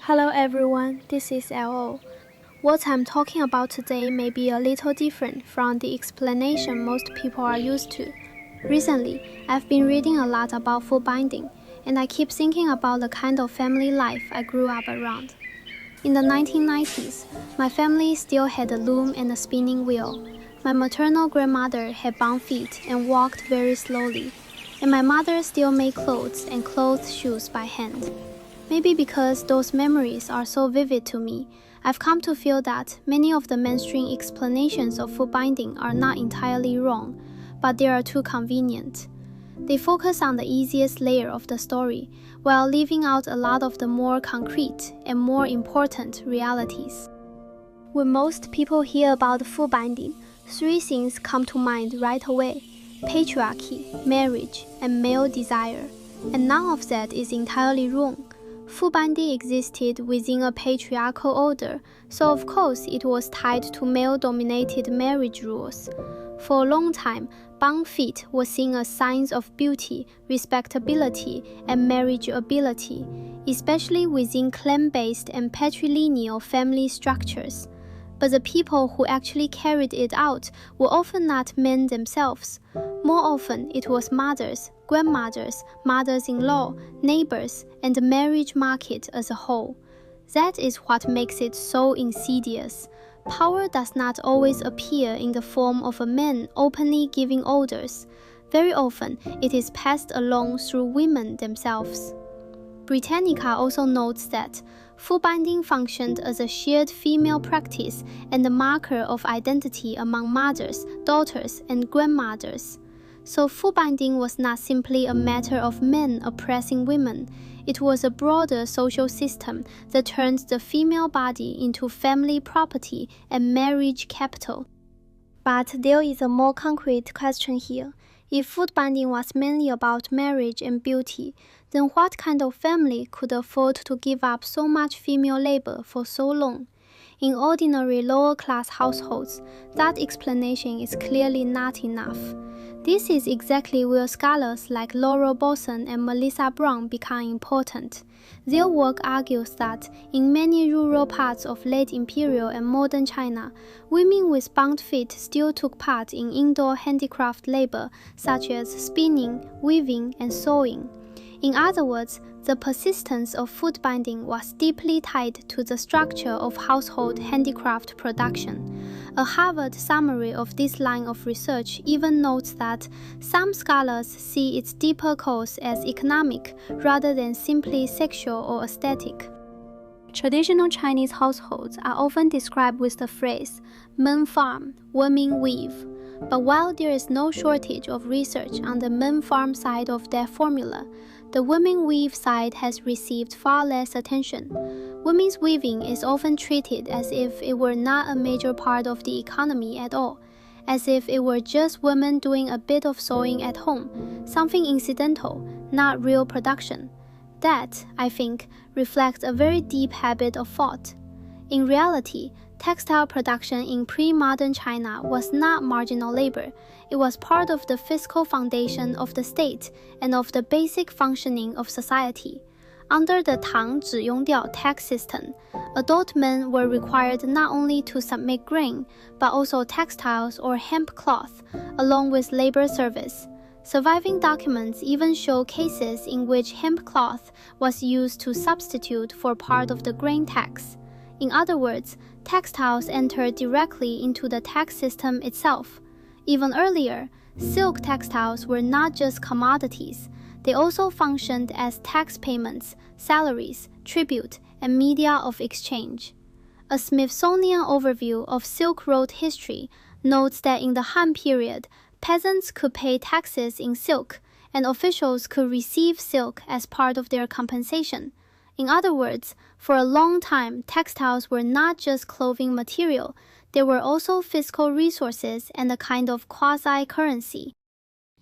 Hello everyone, this is LO. What I'm talking about today may be a little different from the explanation most people are used to. Recently, I've been reading a lot about footbinding, and I keep thinking about the kind of family life I grew up around. In the 1990s, my family still had a loom and a spinning wheel. My maternal grandmother had bound feet and walked very slowly, and my mother still made clothes and clothed shoes by hand. Maybe because those memories are so vivid to me, I've come to feel that many of the mainstream explanations of footbinding are not entirely wrong, but they are too convenient. They focus on the easiest layer of the story, while leaving out a lot of the more concrete and more important realities. When most people hear about footbinding, three things come to mind right away: patriarchy, marriage, and male desire. And none of that is entirely wrong. Footbinding existed within a patriarchal order, so of course it was tied to male-dominated marriage rules. For a long time, bound feet were seen as signs of beauty, respectability, and marriageability, especially within clan-based and patrilineal family structures. But the people who actually carried it out were often not men themselves. More often, it was mothers, grandmothers, mothers-in-law, neighbors, and the marriage market as a whole. That is what makes it so insidious. Power does not always appear in the form of a man openly giving orders. Very often, it is passed along through women themselves. Britannica also notes that footbinding functioned as a shared female practice and a marker of identity among mothers, daughters, and grandmothers. So footbinding was not simply a matter of men oppressing women. It was a broader social system that turned the female body into family property and marriage capital. But there is a more concrete question here. If footbinding was mainly about marriage and beauty, then what kind of family could afford to give up so much female labor for so long? In ordinary lower-class households, that explanation is clearly not enough. This is exactly where scholars like Laurel Bosson and Melissa Brown become important. Their work argues that in many rural parts of late imperial and modern China, women with bound feet still took part in indoor handicraft labor such as spinning, weaving, and sewing. In other words, the persistence of footbinding was deeply tied to the structure of household handicraft production. A Harvard summary of this line of research even notes that some scholars see its deeper cause as economic rather than simply sexual or aesthetic. Traditional Chinese households are often described with the phrase, men farm, women weave. But while there is no shortage of research on the men farm side of that formula, the women weave side has received far less attention. Women's weaving is often treated as if it were not a major part of the economy at all, as if it were just women doing a bit of sewing at home, something incidental, not real production. That, I think, reflects a very deep habit of thought. In reality, textile production in pre-modern China was not marginal labor. It was part of the fiscal foundation of the state and of the basic functioning of society. Under the Tang Zhiyongdiao tax system, adult men were required not only to submit grain, but also textiles or hemp cloth, along with labor service. Surviving documents even show cases in which hemp cloth was used to substitute for part of the grain tax. In other words, textiles entered directly into the tax system itself. Even earlier, silk textiles were not just commodities. They also functioned as tax payments, salaries, tribute, and media of exchange. A Smithsonian overview of Silk Road history notes that in the Han period, peasants could pay taxes in silk, and officials could receive silk as part of their compensation. In other words, for a long time, textiles were not just clothing material, they were also fiscal resources and a kind of quasi-currency.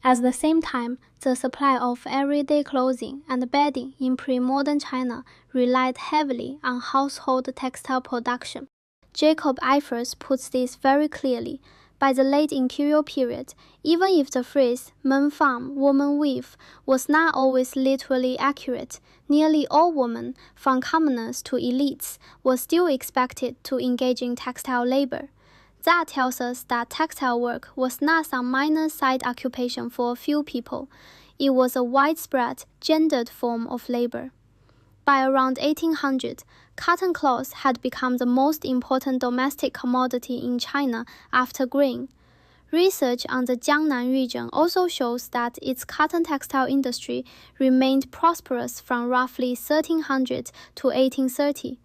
At the same time, the supply of everyday clothing and bedding in pre-modern China relied heavily on household textile production. Jacob Eifers puts this very clearly. By the late imperial period, even if the phrase "men farm, women weave" was not always literally accurate, nearly all women, from commoners to elites, were still expected to engage in textile labor. That tells us that textile work was not some minor side occupation for a few people. It was a widespread, gendered form of labor. By around 1800, cotton cloth had become the most important domestic commodity in China after grain. Research on the Jiangnan region also shows that its cotton textile industry remained prosperous from roughly 1300 to 1830.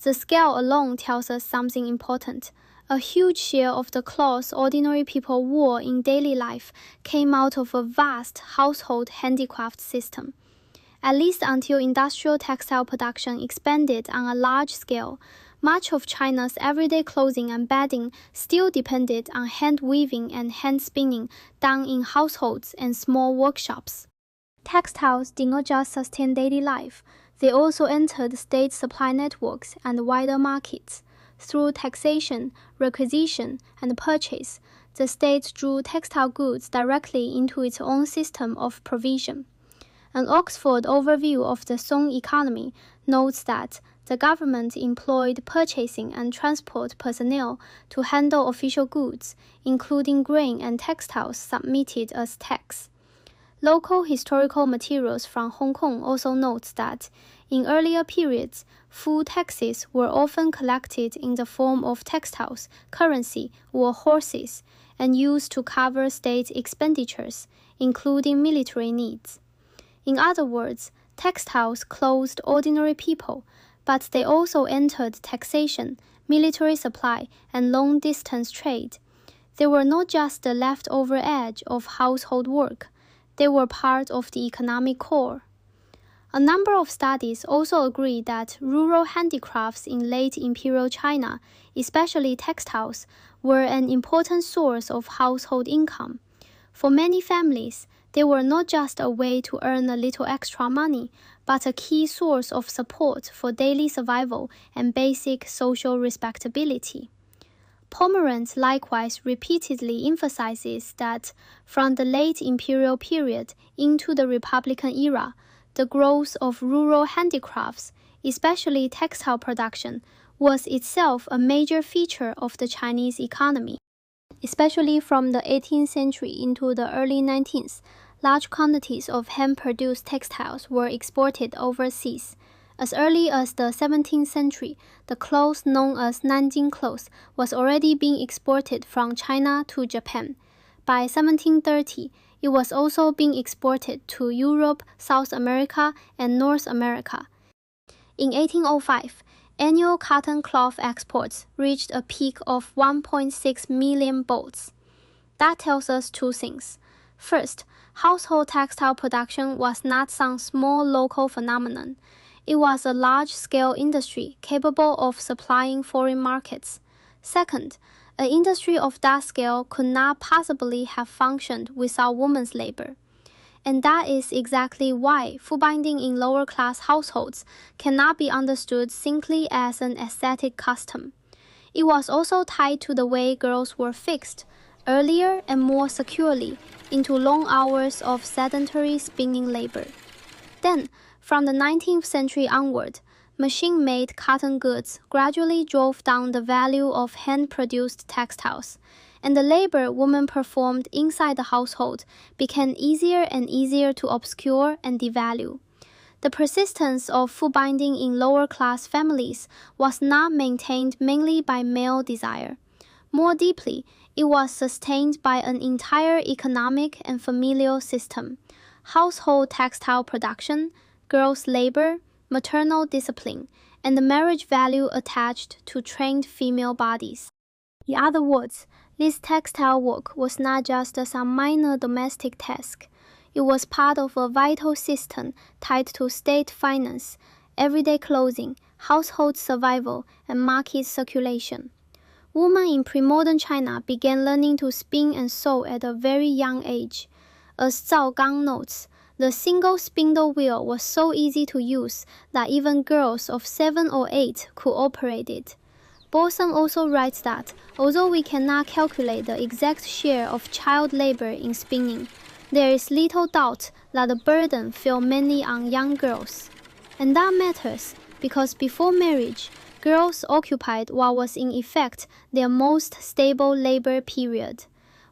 The scale alone tells us something important. A huge share of the clothes ordinary people wore in daily life came out of a vast household handicraft system. At least until industrial textile production expanded on a large scale, much of China's everyday clothing and bedding still depended on hand weaving and hand spinning done in households and small workshops. Textiles did not just sustain daily life, they also entered state supply networks and wider markets. Through taxation, requisition, and purchase, the state drew textile goods directly into its own system of provision. An Oxford overview of the Song economy notes that the government employed purchasing and transport personnel to handle official goods, including grain and textiles submitted as tax. Local historical materials from Hong Kong also note that, in earlier periods, full taxes were often collected in the form of textiles, currency, or horses, and used to cover state expenditures, including military needs. In other words, textiles clothed ordinary people, but they also entered taxation, military supply, and long-distance trade. They were not just the leftover edge of household work, they were part of the economic core. A number of studies also agree that rural handicrafts in late imperial China, especially textiles, were an important source of household income. For many families, they were not just a way to earn a little extra money, but a key source of support for daily survival and basic social respectability. Pomerantz likewise repeatedly emphasizes that from the late imperial period into the Republican era, the growth of rural handicrafts, especially textile production, was itself a major feature of the Chinese economy. Especially from the 18th century into the early 19th, large quantities of hand-produced textiles were exported overseas. As early as the 17th century, the cloth known as Nanjing cloth was already being exported from China to Japan. By 1730, it was also being exported to Europe, South America, and North America. In 1805, annual cotton cloth exports reached a peak of 1.6 million bolts. That tells us two things. First, household textile production was not some small local phenomenon. It was a large-scale industry capable of supplying foreign markets. Second, an industry of that scale could not possibly have functioned without women's labor. And that is exactly why footbinding in lower-class households cannot be understood simply as an aesthetic custom. It was also tied to the way girls were fixed, earlier and more securely, into long hours of sedentary spinning labor. Then, from the 19th century onward, machine-made cotton goods gradually drove down the value of hand-produced textiles, and the labor women performed inside the household became easier and easier to obscure and devalue. The persistence of footbinding in lower-class families was not maintained mainly by male desire. More deeply, it was sustained by an entire economic and familial system: household textile production, girls' labor, maternal discipline, and the marriage value attached to trained female bodies. In other words, this textile work was not just some minor domestic task. It was part of a vital system tied to state finance, everyday clothing, household survival, and market circulation. Women in pre-modern China began learning to spin and sew at a very young age. As Zhao Gang notes, the single spindle wheel was so easy to use that even girls of 7 or 8 could operate it. Bolson also writes that, although we cannot calculate the exact share of child labor in spinning, there is little doubt that the burden fell mainly on young girls. And that matters because before marriage, girls occupied what was in effect their most stable labor period.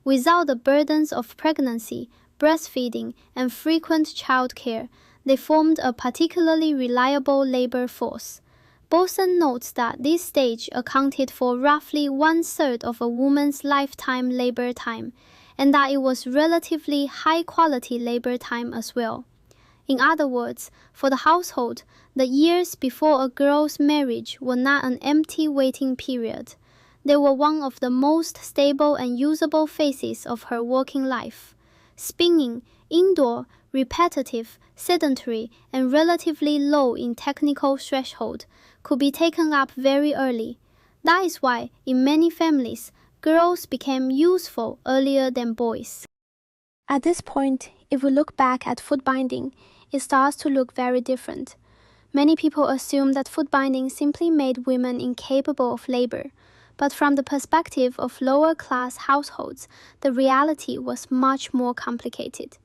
Without the burdens of pregnancy, breastfeeding, and frequent child care, they formed a particularly reliable labor force. Bolson notes that this stage accounted for roughly one-third of a woman's lifetime labor time, and that it was relatively high-quality labor time as well. In other words, for the household, the years before a girl's marriage were not an empty waiting period. They were one of the most stable and usable phases of her working life. Spinning, indoor, repetitive, sedentary, and relatively low in technical threshold, could be taken up very early. That is why, in many families, girls became useful earlier than boys. At this point, if we look back at footbinding, it starts to look very different. Many people assume that footbinding simply made women incapable of labor, but from the perspective of lower-class households, the reality was much more complicated.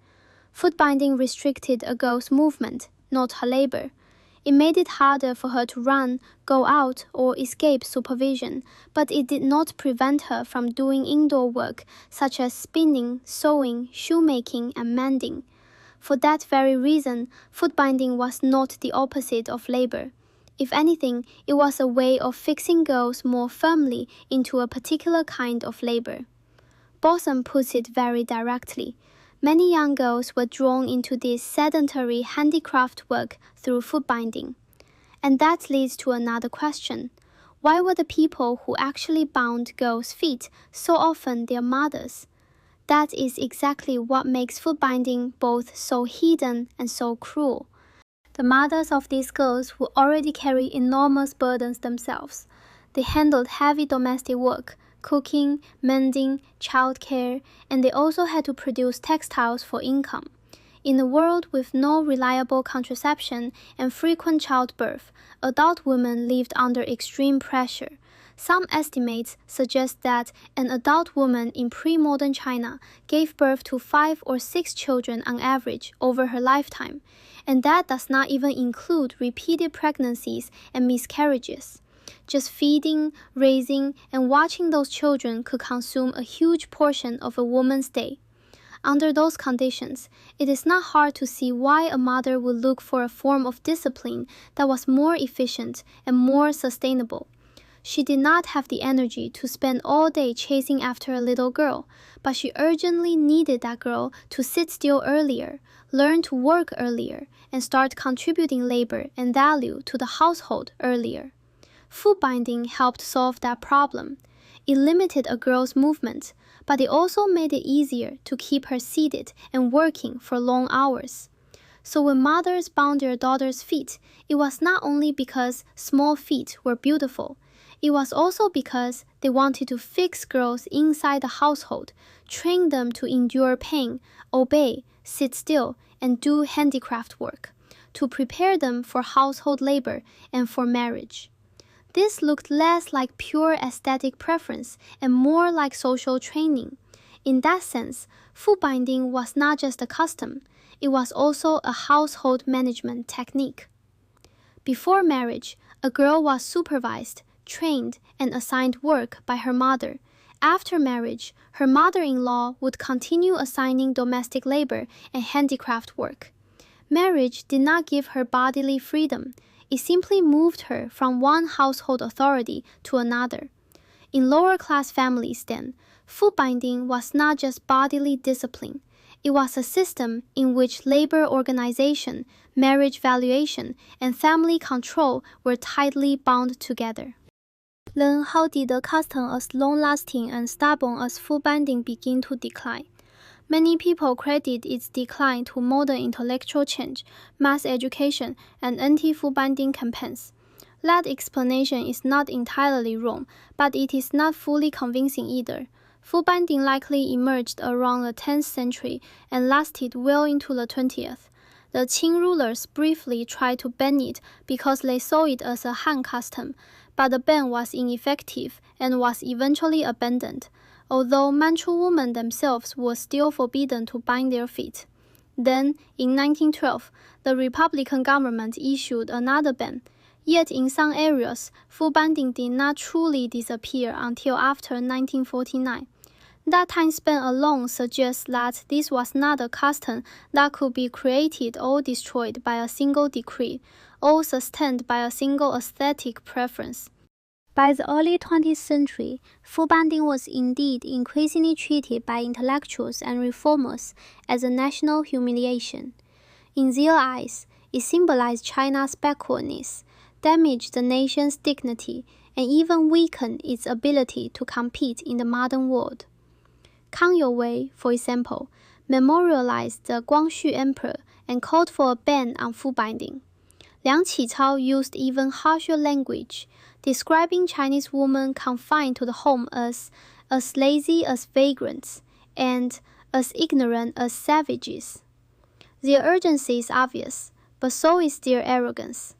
Footbinding restricted a girl's movement, not her labor. It made it harder for her to run, go out, or escape supervision, but it did not prevent her from doing indoor work such as spinning, sewing, shoemaking, and mending. For that very reason, footbinding was not the opposite of labor. If anything, it was a way of fixing girls more firmly into a particular kind of labor. Bolson puts it very directly. Many young girls were drawn into this sedentary handicraft work through footbinding. And that leads to another question. Why were the people who actually bound girls' feet so often their mothers? That is exactly what makes footbinding both so hidden and so cruel. The mothers of these girls would already carry enormous burdens themselves. They handled heavy domestic work, cooking, mending, childcare, and they also had to produce textiles for income. In a world with no reliable contraception and frequent childbirth, adult women lived under extreme pressure. Some estimates suggest that an adult woman in pre-modern China gave birth to 5 or 6 children on average over her lifetime, and that does not even include repeated pregnancies and miscarriages. Just feeding, raising, and watching those children could consume a huge portion of a woman's day. Under those conditions, it is not hard to see why a mother would look for a form of discipline that was more efficient and more sustainable. She did not have the energy to spend all day chasing after a little girl, but she urgently needed that girl to sit still earlier, learn to work earlier, and start contributing labor and value to the household earlier. Footbinding helped solve that problem. It limited a girl's movement, but it also made it easier to keep her seated and working for long hours. So when mothers bound their daughters' feet, it was not only because small feet were beautiful, it was also because they wanted to fix girls inside the household, train them to endure pain, obey, sit still, and do handicraft work, to prepare them for household labor and for marriage. This looked less like pure aesthetic preference and more like social training. In that sense, footbinding was not just a custom, it was also a household management technique. Before marriage, a girl was supervised, trained, and assigned work by her mother. After marriage, her mother-in-law would continue assigning domestic labor and handicraft work. Marriage did not give her bodily freedom. It simply moved her from one household authority to another. In lower-class families then, footbinding was not just bodily discipline. It was a system in which labor organization, marriage valuation, and family control were tightly bound together. Then how did a custom as long-lasting and stubborn as footbinding begin to decline? Many people credit its decline to modern intellectual change, mass education, and anti-footbinding campaigns. That explanation is not entirely wrong, but it is not fully convincing either. Footbinding likely emerged around the 10th century and lasted well into the 20th. The Qing rulers briefly tried to ban it because they saw it as a Han custom, but the ban was ineffective and was eventually abandoned, although Manchu women themselves were still forbidden to bind their feet. Then, in 1912, the Republican government issued another ban. Yet in some areas, Footbinding did not truly disappear until after 1949. That time span alone suggests that this was not a custom that could be created or destroyed by a single decree, or sustained by a single aesthetic preference. By the early 20th century, Footbinding was indeed increasingly treated by intellectuals and reformers as a national humiliation. In their eyes, it symbolized China's backwardness, damaged the nation's dignity, and even weakened its ability to compete in the modern world. Kang You-wei, for example, memorialized the Guangxu Emperor and called for a ban on Footbinding. Liang Qichao used even harsher language, describing Chinese women confined to the home as lazy as vagrants and as ignorant as savages. Their urgency is obvious, but so is their arrogance.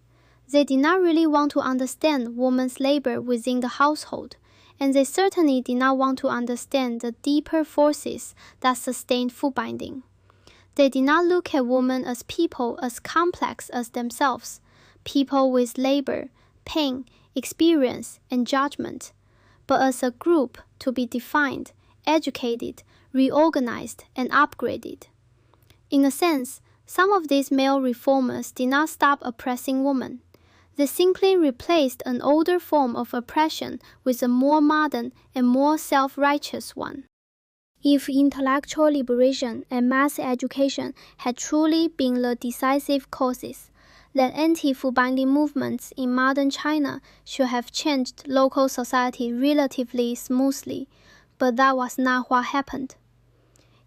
They did not really want to understand women's labor within the household, and they certainly did not want to understand the deeper forces that sustained Footbinding. They did not look at women as people as complex as themselves, people with labor, pain, experience, and judgment, but as a group to be defined, educated, reorganized, and upgraded. In a sense, some of these male reformers did not stop oppressing women. They simply replaced an older form of oppression with a more modern and more self-righteous one. If intellectual liberation and mass education had truly been the decisive causes, then anti-Footbinding movements in modern China should have changed local society relatively smoothly, but that was not what happened.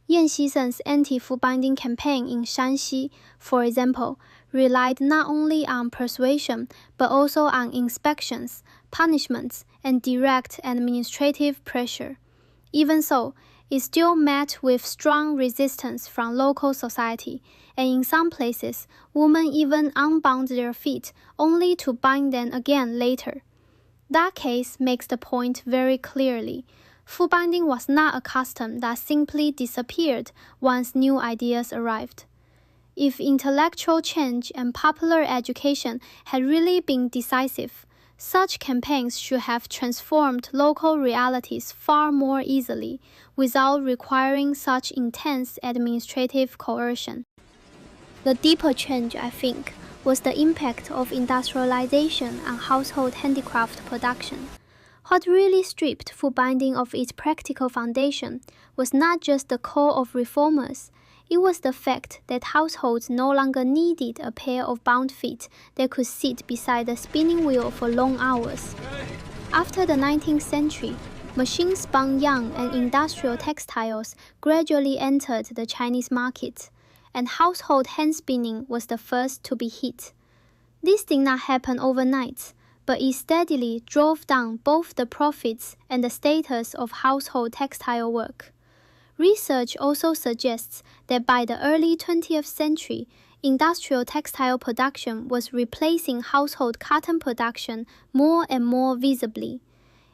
Yan Xizhen's anti-Footbinding campaign in Shanxi, for example, relied not only on persuasion but also on inspections, punishments, and direct administrative pressure. Even so, it still met with strong resistance from local society, and in some places, women even unbound their feet only to bind them again later. That case makes the point very clearly. Footbinding was not a custom that simply disappeared once new ideas arrived. If intellectual change and popular education had really been decisive, such campaigns should have transformed local realities far more easily, without requiring such intense administrative coercion. The deeper change, I think, was the impact of industrialization on household handicraft production. What really stripped Footbinding of its practical foundation was not just the call of reformers. It was the fact that households no longer needed a pair of bound feet that could sit beside the spinning wheel for long hours. After the 19th century, machine-spun yarn and industrial textiles gradually entered the Chinese market, and household hand spinning was the first to be hit. This did not happen overnight, but it steadily drove down both the profits and the status of household textile work. Research also suggests that by the early 20th century, industrial textile production was replacing household cotton production more and more visibly.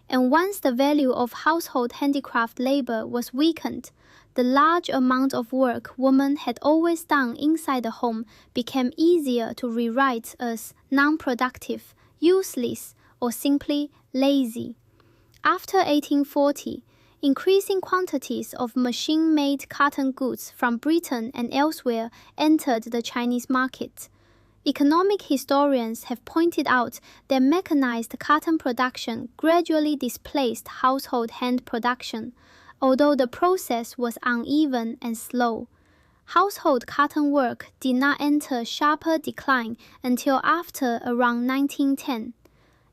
And once the value of household handicraft labor was weakened, the large amount of work women had always done inside the home became easier to rewrite as non-productive, useless, or simply lazy. After 1840, increasing quantities of machine-made cotton goods from Britain and elsewhere entered the Chinese market. Economic historians have pointed out that mechanized cotton production gradually displaced household hand production, although the process was uneven and slow. Household cotton work did not enter sharper decline until after around 1910.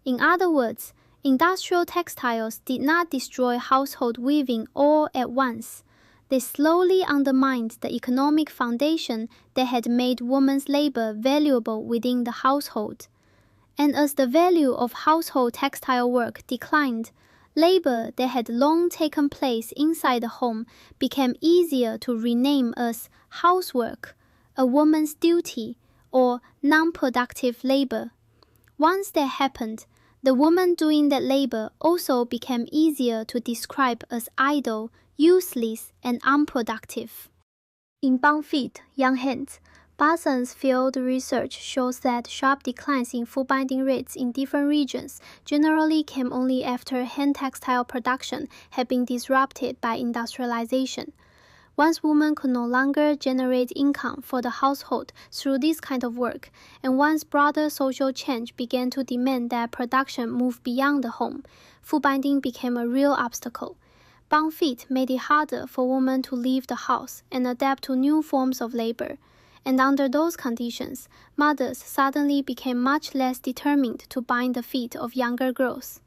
In other words, industrial textiles did not destroy household weaving all at once. They slowly undermined the economic foundation that had made women's labor valuable within the household. And as the value of household textile work declined, labor that had long taken place inside the home became easier to rename as housework, a woman's duty, or non-productive labor. Once that happened, the woman doing that labor also became easier to describe as idle, useless, and unproductive. In bound feet, young hands, Barson's field research shows that sharp declines in footbinding rates in different regions generally came only after hand textile production had been disrupted by industrialization. Once women could no longer generate income for the household through this kind of work, and once broader social change began to demand that production move beyond the home, footbinding became a real obstacle. Bound feet made it harder for women to leave the house and adapt to new forms of labor. And under those conditions, mothers suddenly became much less determined to bind the feet of younger girls.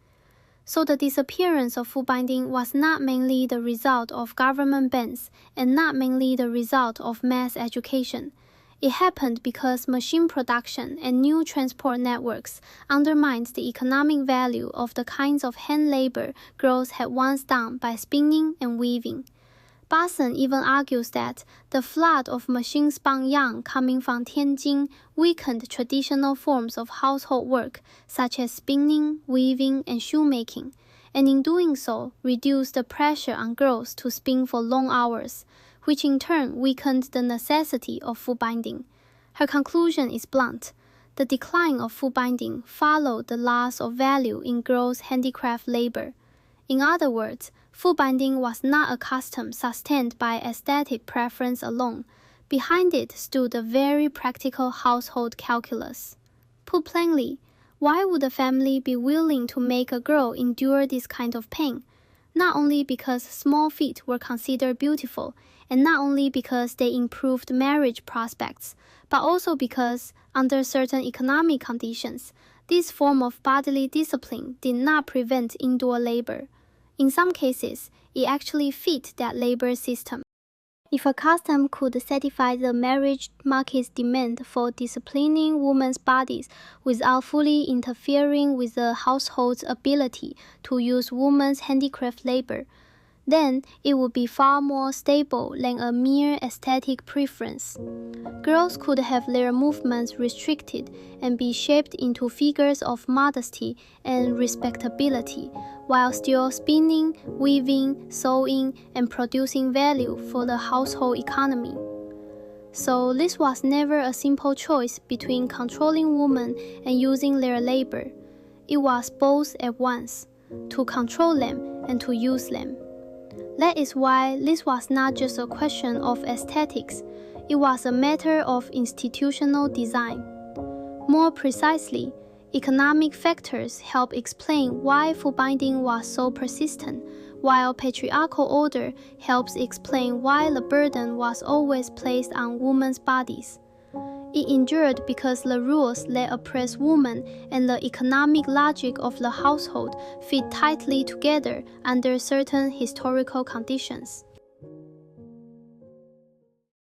So the disappearance of footbinding was not mainly the result of government bans and not mainly the result of mass education. It happened because machine production and new transport networks undermined the economic value of the kinds of hand labor girls had once done by spinning and weaving. Barson even argues that the flood of machine-spun yarn coming from Tianjin weakened traditional forms of household work such as spinning, weaving, and shoemaking, and in doing so reduced the pressure on girls to spin for long hours, which in turn weakened the necessity of footbinding. Her conclusion is blunt. The decline of footbinding followed the loss of value in girls' handicraft labor. In other words, footbinding was not a custom sustained by aesthetic preference alone. Behind it stood a very practical household calculus. Put plainly, why would a family be willing to make a girl endure this kind of pain? Not only because small feet were considered beautiful, and not only because they improved marriage prospects, but also because, under certain economic conditions, this form of bodily discipline did not prevent indoor labor. In some cases, it actually fit that labor system. If a custom could satisfy the marriage market's demand for disciplining women's bodies without fully interfering with the household's ability to use women's handicraft labor, then it would be far more stable than a mere aesthetic preference. Girls could have their movements restricted and be shaped into figures of modesty and respectability, while still spinning, weaving, sewing, and producing value for the household economy. So this was never a simple choice between controlling women and using their labor. It was both at once, to control them and to use them. That is why this was not just a question of aesthetics, it was a matter of institutional design. More precisely, economic factors help explain why footbinding was so persistent, while patriarchal order helps explain why the burden was always placed on women's bodies. It endured because the rules that oppress women and the economic logic of the household fit tightly together under certain historical conditions.